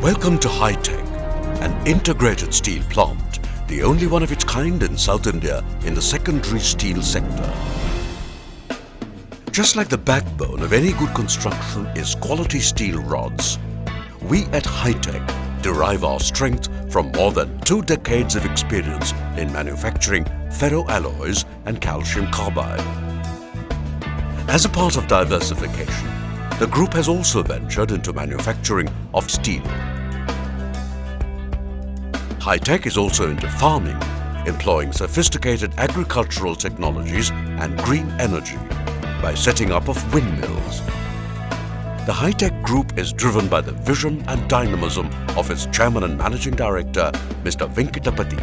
Welcome to Hi-Tech, an integrated steel plant, the only one of its kind in South India in the secondary steel sector. Just like the backbone of any good construction is quality steel rods, we at Hi-Tech derive our strength from more than 2 decades of experience in manufacturing ferroalloys and calcium carbide. As a part of diversification, the group has also ventured into manufacturing of steel. Hi-Tech is also into farming, employing sophisticated agricultural technologies and green energy by setting up of windmills. The Hi-Tech Group is driven by the vision and dynamism of its Chairman and Managing Director, Mr. Venkatapati.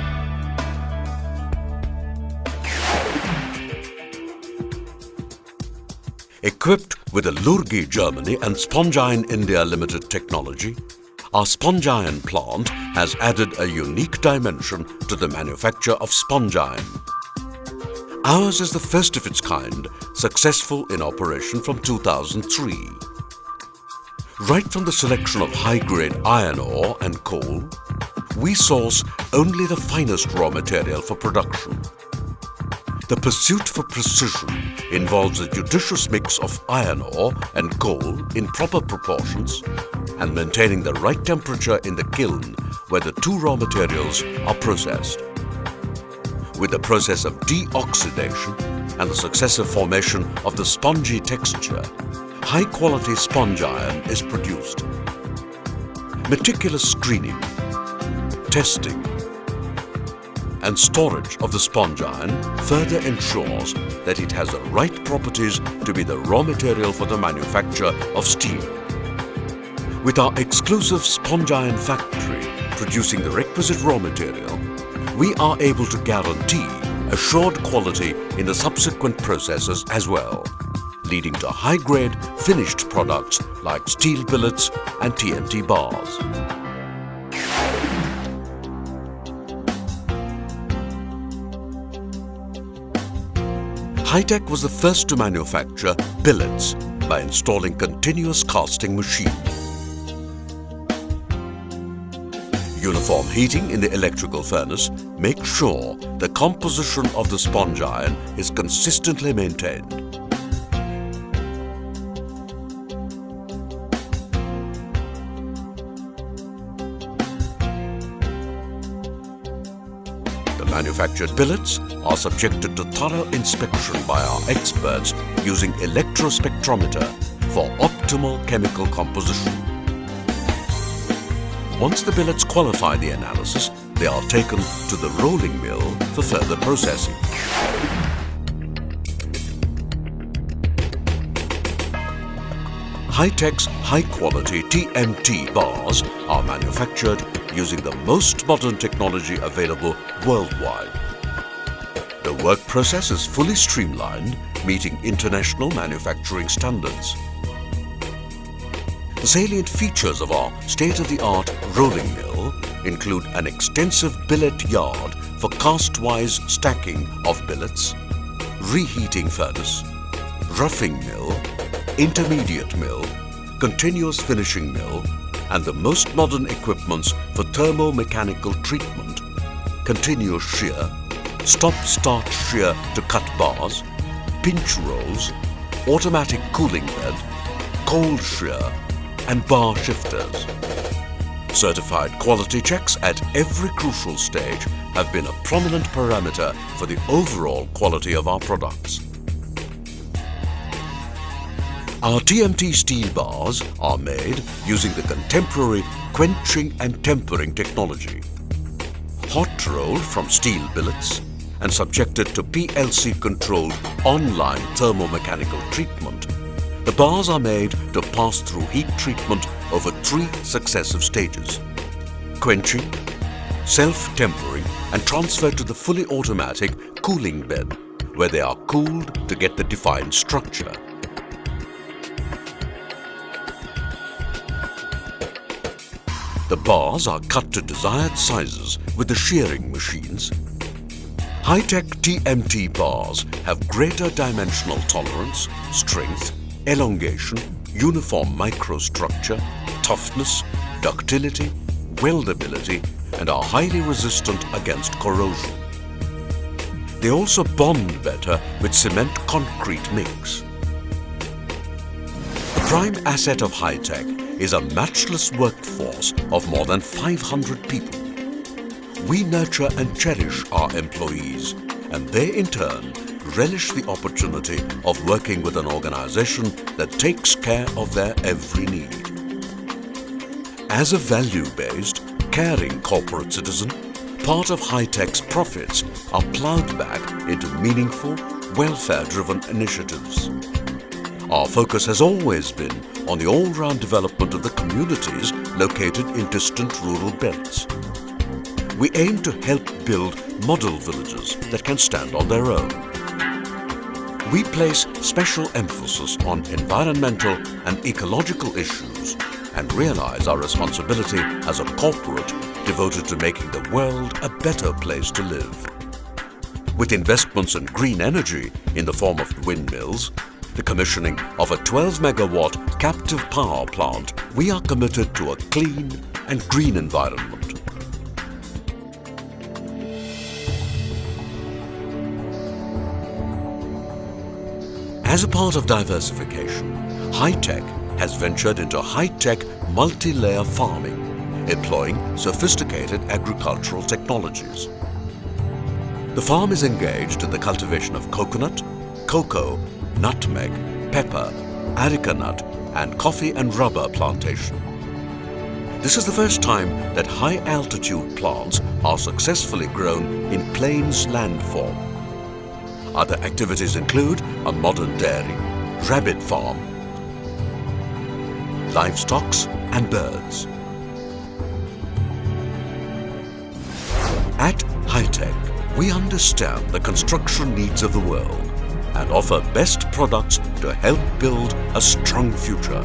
Equipped with a Lurgi, Germany and Sponge Iron India Limited technology, our sponge iron plant has added a unique dimension to the manufacture of sponge iron. Ours is the first of its kind, successful in operation from 2003. Right from the selection of high-grade iron ore and coal, we source only the finest raw material for production. The pursuit for precision involves a judicious mix of iron ore and coal in proper proportions and maintaining the right temperature in the kiln where the 2 raw materials are processed. With the process of deoxidation and the successive formation of the spongy texture, high-quality sponge iron is produced. Meticulous screening, testing, and storage of the sponge iron further ensures that it has the right properties to be the raw material for the manufacture of steel. With our exclusive sponge iron factory producing the requisite raw material, we are able to guarantee assured quality in the subsequent processes as well, leading to high-grade finished products like steel billets and TMT bars. Hi-Tech was the first to manufacture billets by installing continuous casting machine. Uniform heating in the electrical furnace makes sure the composition of the sponge iron is consistently maintained. The manufactured billets are subjected to thorough inspection by our experts using electrospectrometer for optimal chemical composition. Once the billets qualify the analysis, they are taken to the rolling mill for further processing. Hi-Tech's high-quality TMT bars are manufactured using the most modern technology available worldwide. The work process is fully streamlined, meeting international manufacturing standards. The salient features of our state-of-the-art rolling mill include an extensive billet yard for cast-wise stacking of billets, reheating furnace, roughing mill, intermediate mill, continuous finishing mill, and the most modern equipments for thermomechanical treatment, continuous shear, stop-start shear to cut bars, pinch rolls, automatic cooling bed, cold shear, and bar shifters. Certified quality checks at every crucial stage have been a prominent parameter for the overall quality of our products. Our TMT steel bars are made using the contemporary quenching and tempering technology. Hot rolled from steel billets and subjected to PLC-controlled online thermomechanical treatment, the bars are made to pass through heat treatment over 3 successive stages: quenching, self-tempering, and transferred to the fully automatic cooling bed, where they are cooled to get the defined structure. The bars are cut to desired sizes with the shearing machines. Hi-Tech TMT bars have greater dimensional tolerance, strength, elongation, uniform microstructure, toughness, ductility, weldability, and are highly resistant against corrosion. They also bond better with cement-concrete mix. The prime asset of Hi-Tech is a matchless workforce of more than 500 people. We nurture and cherish our employees, and they in turn relish the opportunity of working with an organization that takes care of their every need. As a value-based, caring corporate citizen, part of Hi-Tech's profits are plowed back into meaningful, welfare-driven initiatives. Our focus has always been on the all-round development of the communities located in distant rural belts. We aim to help build model villages that can stand on their own. We place special emphasis on environmental and ecological issues and realize our responsibility as a corporate devoted to making the world a better place to live. With investments in green energy in the form of windmills, the commissioning of a 12-megawatt captive power plant, we are committed to a clean and green environment. As a part of diversification, Hi-Tech has ventured into high-tech multi-layer farming, employing sophisticated agricultural technologies. The farm is engaged in the cultivation of coconut, cocoa, nutmeg, pepper, areca nut, and coffee and rubber plantation. This is the first time that high-altitude plants are successfully grown in plains land form. Other activities include a modern dairy, rabbit farm, livestock, and birds. At Hi-Tech, we understand the construction needs of the world and offer best products to help build a strong future.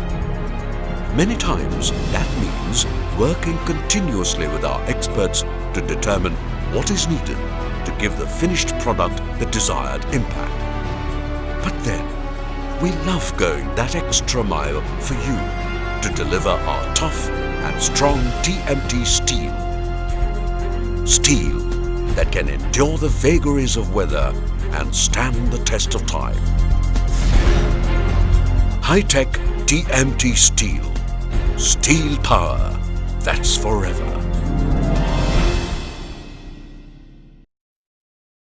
Many times that means working continuously with our experts to determine what is needed to give the finished product the desired impact. But then, we love going that extra mile for you to deliver our tough and strong TMT Steel. Steel that can endure the vagaries of weather and stand the test of time. Hi-Tech TMT Steel. Steel power that's forever.